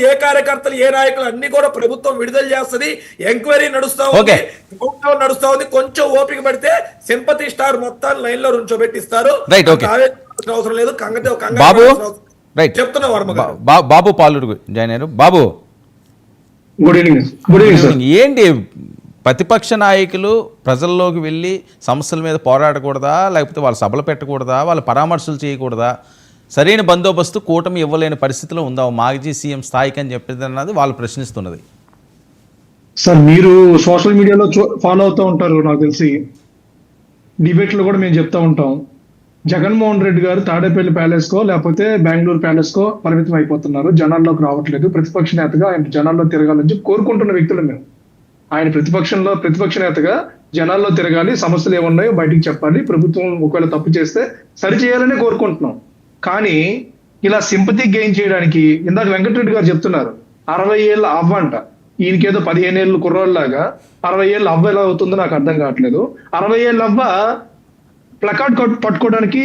ఏ కార్యకర్తలు ఏ నాయకులు అన్ని కూడా ప్రభుత్వం విడుదల చేస్తుంది. ఎంక్వైరీ నడుస్తా ఉంది, నడుస్తా ఉంది. కొంచెం ఓపిక పడితే సింపతి స్టార్ మొత్తాన్ని లైన్ లో నుంచోబెట్టిస్తారు. అవసరం లేదు. చెప్తున్నా వర్మ గారు. బాబు పాలూరు జాయిన్ అయ్యారు. బాబు గుడ్ ఈవినింగ్. ఏంటి ప్రతిపక్ష నాయకులు ప్రజల్లోకి వెళ్ళి సమస్యల మీద పోరాడకూడదా, లేకపోతే వాళ్ళ సభలు పెట్టకూడదా, వాళ్ళ పరామర్శలు చేయకూడదా, సరైన బందోబస్తు కూటమి ఇవ్వలేని పరిస్థితిలో ఉందా మాజీ సీఎం స్థాయికి అని చెప్పేది అన్నది వాళ్ళు ప్రశ్నిస్తున్నది. సార్ మీరు సోషల్ మీడియాలో ఫాలో అవుతూ ఉంటారు, నాకు తెలిసి డిబేట్లో కూడా మేము చెప్తా ఉంటాం. జగన్మోహన్ రెడ్డి గారు తాడేపల్లి ప్యాలెస్కో లేకపోతే బెంగళూరు ప్యాలెస్కో పరిమితం అయిపోతున్నారు, జనాల్లోకి రావట్లేదు. ప్రతిపక్ష నేతగా ఆయన జనాల్లో తిరగాలని చెప్పి కోరుకుంటున్న వ్యక్తులు మేము. ఆయన ప్రతిపక్ష నేతగా జనాల్లో తిరగాలి, సమస్యలు ఏమున్నాయో బయటికి చెప్పాలి, ప్రభుత్వం ఒకవేళ తప్పు చేస్తే సరి చేయాలని కోరుకుంటున్నాం. కానీ ఇలా సింపతి గెయిన్ చేయడానికి ఇందాక వెంకటరెడ్డి గారు చెప్తున్నారు 60 ఏళ్ళ అవ్వ అంట. ఈయనకేదో 15 ఏళ్ళు కుర్రోళ్ళలాగా 60 ఏళ్ళ అవ్వ ఎలా అవుతుందో నాకు అర్థం కావట్లేదు. 60 ఏళ్ళ అవ్వ ప్లకార్డ్ పట్టుకోవడానికి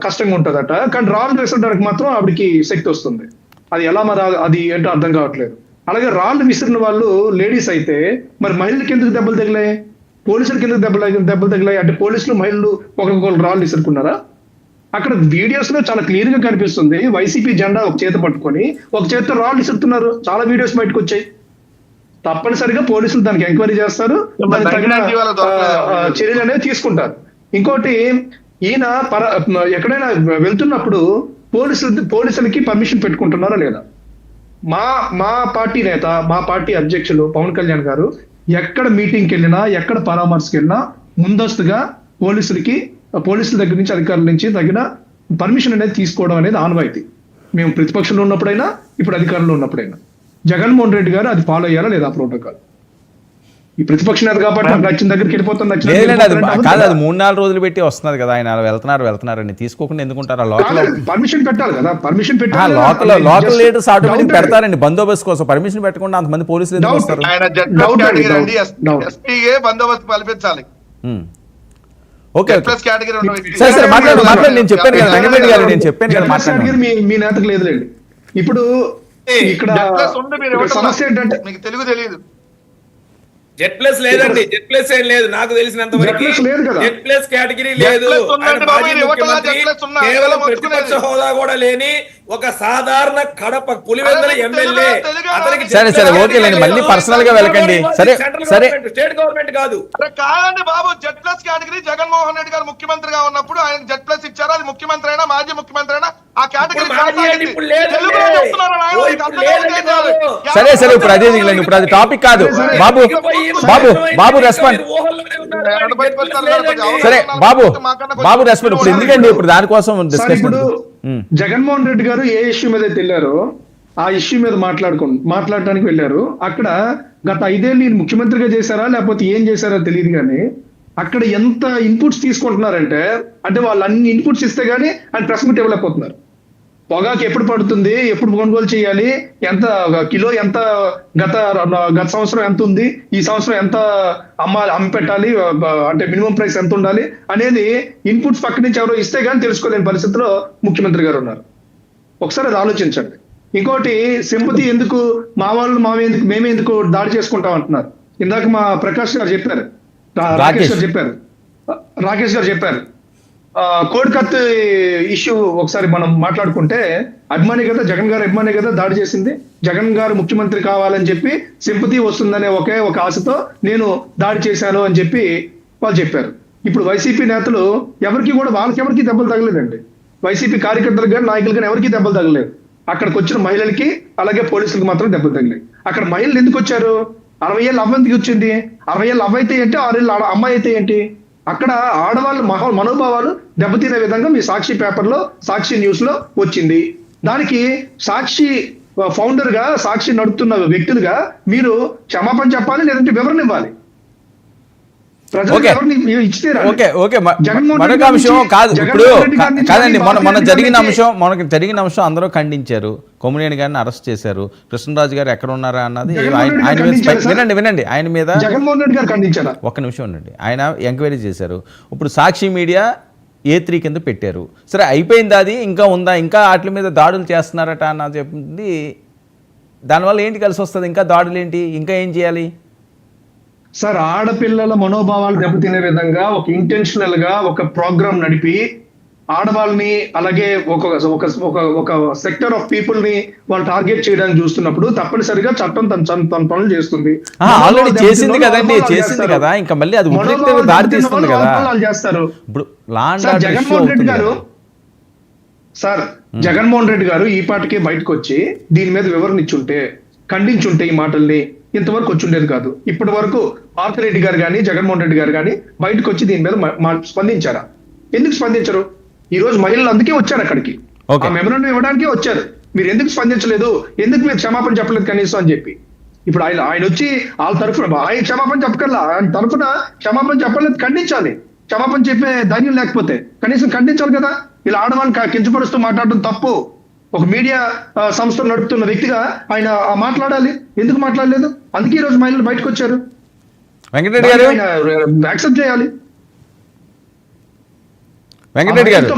కష్టంగా ఉంటుందట, కానీ రాళ్ళు విసరడానికి మాత్రం ఆవిడికి శక్తి వస్తుంది. అది ఎలా మరి అది ఏంటో అర్థం కావట్లేదు. అలాగే రాళ్ళు విసిరిన వాళ్ళు లేడీస్ అయితే మరి మహిళలకి ఎందుకు దెబ్బలు తగిలాయి, పోలీసులకి ఎందుకు దెబ్బలు తగిలాయి? అంటే పోలీసులు మహిళలు ఒకరికొకరు రాళ్ళు విసురుకున్నారా? అక్కడ వీడియోస్ లో చాలా క్లియర్ గా కనిపిస్తుంది. వైసీపీ జెండా ఒక చేత పట్టుకొని ఒక చేతితో రాళ్ళు విసురుతున్నారు. చాలా వీడియోస్ బయటకు వచ్చాయి. తప్పనిసరిగా పోలీసులు దానికి ఎంక్వైరీ చేస్తారు, దానికి తగిన చర్యలు అనేవి తీసుకుంటారు. ఇంకోటి, ఈయన ఎక్కడైనా వెళ్తున్నప్పుడు పోలీసులకి పర్మిషన్ పెట్టుకుంటున్నారా లేదా? మా పార్టీ నేత, మా పార్టీ అధ్యక్షులు పవన్ కళ్యాణ్ గారు ఎక్కడ మీటింగ్కి వెళ్ళినా, ఎక్కడ పరామర్శకి వెళ్ళినా ముందస్తుగా పోలీసుల దగ్గర నుంచి, అధికారుల నుంచి తగిన పర్మిషన్ అనేది తీసుకోవడం అనేది ఆనవాయితీ. మేము ప్రతిపక్షంలో ఉన్నప్పుడైనా, ఇప్పుడు అధికారంలో ఉన్నప్పుడైనా. జగన్మోహన్ రెడ్డి గారు అది ఫాలో అయ్యారా లేదా ప్రోటోకాల్? ఈ ప్రతిపక్ష నేత కాబట్టి నచ్చిన దగ్గరికి వెళ్ళిపోతాం. కాదు, అది 3-4 రోజులు పెట్టి వస్తున్నారు కదా, ఆయన వెళ్తున్నారని తీసుకోకుండా ఎందుకుంటారు? పర్మిషన్ పెట్టాలి కదా, పర్మిషన్ పెట్టాలి. లోకల్ లీడర్స్ ఆటోమేటిక్ పెడతారండి బందోబస్తు కోసం. పర్మిషన్ పెట్టకుండా అంతమంది పోలీసులు ఎందుకు వస్తారు? ఓకే సరే సరే మాట్లాడు. నేను చెప్పాను కదా వెంకటరెడ్డి గారు, నేను చెప్పాను కదా మాట్లాడారు. మీ నేతకు లేదులేండి. ఇప్పుడు ఇక్కడ సమస్య ఏంటంటే మీకు తెలుగు తెలియదు. జెడ్ ప్లస్ లేదండి, జెడ్ ప్లస్ ఏం లేదు నాకు తెలిసినంత వరకు. జెడ్ ప్లస్ కేటగిరీ లేదు. కేవలం ప్రతిపక్ష హోదా కూడా లేని ఒక సాధారణ కడప పులివెందుల ఎమ్మెల్యే. సరే సరే ఓకే లేండి, మళ్ళీ పర్సనల్ గా వెళ్ళకండి. సరే సరే, స్టేట్ గవర్నమెంట్ కాదు. కాదండి బాబు, Z plus category Jaganmohan Reddy గారు ముఖ్యమంత్రిగా ఉన్నప్పుడు ఆయన జెడ్ ప్లస్ ఇచ్చారు. అది ముఖ్యమంత్రి అయినా మాజీ ముఖ్యమంత్రి అయినా ఆ కేటగిరీ. సరే సరే, ఇప్పుడు అదే ఇప్పుడు అది టాపిక్ కాదు. బాబు బాబు బాబు రెస్పాండ్. సరే బాబు రెస్పాండ్. ఇప్పుడు ఎందుకండి ఇప్పుడు దానికోసం డిస్కషన్. జగన్మోహన్ రెడ్డి గారు ఏ ఇష్యూ మీద వెళ్ళారో ఆ ఇష్యూ మీద మాట్లాడటానికి వెళ్ళారు. అక్కడ గత 5 ఏళ్ళు ఈయన ముఖ్యమంత్రిగా చేశారా లేకపోతే ఏం చేశారో తెలియదు, కానీ అక్కడ ఎంత ఇన్పుట్స్ తీసుకుంటున్నారంటే, అంటే వాళ్ళు అన్ని ఇన్పుట్స్ ఇస్తే గానీ ఆయన ప్రెస్ మీట్ ఇవ్వలేకపోతున్నారు. పొగాకు ఎప్పుడు పడుతుంది, ఎప్పుడు కొనుగోలు చేయాలి, ఎంత కిలో, ఎంత గత సంవత్సరం ఎంత ఉంది, ఈ సంవత్సరం ఎంత అమ్మి పెట్టాలి, అంటే మినిమం ప్రైస్ ఎంత ఉండాలి అనేది ఇన్పుట్స్ పక్క నుంచి ఎవరో ఇస్తే గానీ తెలుసుకోలేని పరిస్థితిలో ముఖ్యమంత్రి గారు ఉన్నారు. ఒకసారి అది ఆలోచించండి. ఇంకోటి, సింపతి ఎందుకు, మా వాళ్ళు మేమే ఎందుకు దాడి చేసుకుంటాం అంటున్నారు. ఇందాక మా రాకేష్ గారు చెప్పారు కోడికత్ ఇష్యూ ఒకసారి మనం మాట్లాడుకుంటే, అభిమాని కదా, జగన్ గారు అభిమాని కదా దాడి చేసింది. జగన్ గారు ముఖ్యమంత్రి కావాలని చెప్పి సింపతి వస్తుందనే ఒకే ఒక ఆశతో నేను దాడి చేశాను అని చెప్పి వాళ్ళు చెప్పారు. ఇప్పుడు వైసీపీ నేతలు వాళ్ళకెవరికి దెబ్బలు తగలేదండి. వైసీపీ కార్యకర్తలకు కానీ నాయకులు కానీ ఎవరికి దెబ్బలు తగలేదు. అక్కడికి వచ్చిన మహిళలకి అలాగే పోలీసులకు మాత్రం దెబ్బలు తగిలాయి. అక్కడ మహిళలు ఎందుకు వచ్చారు? 60 ఏళ్ళ అవ్వ ఎందుకు వచ్చింది? 60 ఏళ్ళ అవ్వ అయితే ఏంటి, 6 ఏళ్ళ అమ్మాయి అయితే ఏంటి? అక్కడ ఆడవాళ్ళ మనోభావాలు దెబ్బతినే విధంగా మీ సాక్షి పేపర్లో, సాక్షి న్యూస్ లో వచ్చింది. దానికి సాక్షి ఫౌండర్ గా, సాక్షి నడుపుతున్న వ్యక్తులుగా మీరు క్షమాపణ చెప్పాలి, లేదంటే వివరణ ఇవ్వాలి. మరొక అంశం కాదు ఇప్పుడు కాదండి, మనకు జరిగిన అంశం అందరూ ఖండించారు. కొమ్మినేని గారిని అరెస్ట్ చేశారు. కృష్ణరాజు గారు ఎక్కడ ఉన్నారా అన్నది ఆయన మీద వినండి ఆయన మీద జగన్మోహన్ రెడ్డి గారు ఖండించారా? ఒక్క నిమిషం ఉండండి. ఆయన ఎంక్వైరీ చేశారు. ఇప్పుడు సాక్షి మీడియా A3 కింద పెట్టారు. సరే అయిపోయింది, అది ఇంకా ఉందా, ఇంకా వాటి మీద దాడులు చేస్తున్నారట అన్న చెప్పింది దానివల్ల ఏంటి కలిసి వస్తుంది? ఇంకా దాడులు ఏంటి? ఇంకా ఏం చేయాలి? సార్ ఆడపిల్లల మనోభావాలు దెబ్బతినే విధంగా ఒక ఇంటెన్షనల్ గా ఒక ప్రోగ్రామ్ నడిపి ఆడవాళ్ళని అలాగే ఒక ఒక ఒక ఒక సెక్టర్ ఆఫ్ పీపుల్ ని వాళ్ళు టార్గెట్ చేయడానికి చూస్తున్నప్పుడు తప్పనిసరిగా చట్టం తన పనులు చేస్తుంది. ఆల్రెడీ చేసింది కదండి, చేసింది కదా, ఇంకా మళ్ళీ అది ఉద్రిక్తతకు దారి తీస్తుంది కదా. చేస్తారు. ఇప్పుడు జగన్మోహన్ రెడ్డి గారు జగన్మోహన్ రెడ్డి గారు ఈ పాటికే బయటకు వచ్చి దీని మీద వివరణ ఇచ్చుంటే, ఖండించుంటే ఈ మాటల్ని ఇంతవరకు వచ్చి ఉండేది కాదు. ఇప్పటి వరకు పార్థరెడ్డి గారు కానీ జగన్మోహన్ రెడ్డి గారు కానీ బయటకు వచ్చి దీని మీద స్పందించారా? ఎందుకు స్పందించరు? ఈ రోజు మహిళలు అందుకే వచ్చారు అక్కడికి, ఆ మెమరాండం ఇవ్వడానికే వచ్చారు. మీరు ఎందుకు స్పందించలేదు, ఎందుకు మీరు క్షమాపణ చెప్పలేదు కనీసం అని చెప్పి. ఇప్పుడు ఆయన వచ్చి వాళ్ళ తరఫున ఆయన క్షమాపణ చెప్పకల్లా, ఆయన తరఫున క్షమాపణ చెప్పలేదు, ఖండించాలి. క్షమాపణ చెప్పే ధైర్యం లేకపోతే కనీసం ఖండించాలి కదా. ఇలా ఆడవాళ్ళని కించపరుస్తూ మాట్లాడడం తప్పు. ఒక మీడియా సంస్థ నడుపుతున్న వ్యక్తిగా ఆయన మాట్లాడాలి. ఎందుకు మాట్లాడలేదు? అందుకే ఈ రోజు మహిళలు బయటకు వచ్చారు. వెంకటరెడ్డి గారు యాక్సెప్ట్ చేయాలి. వెంకటరెడ్డి గారు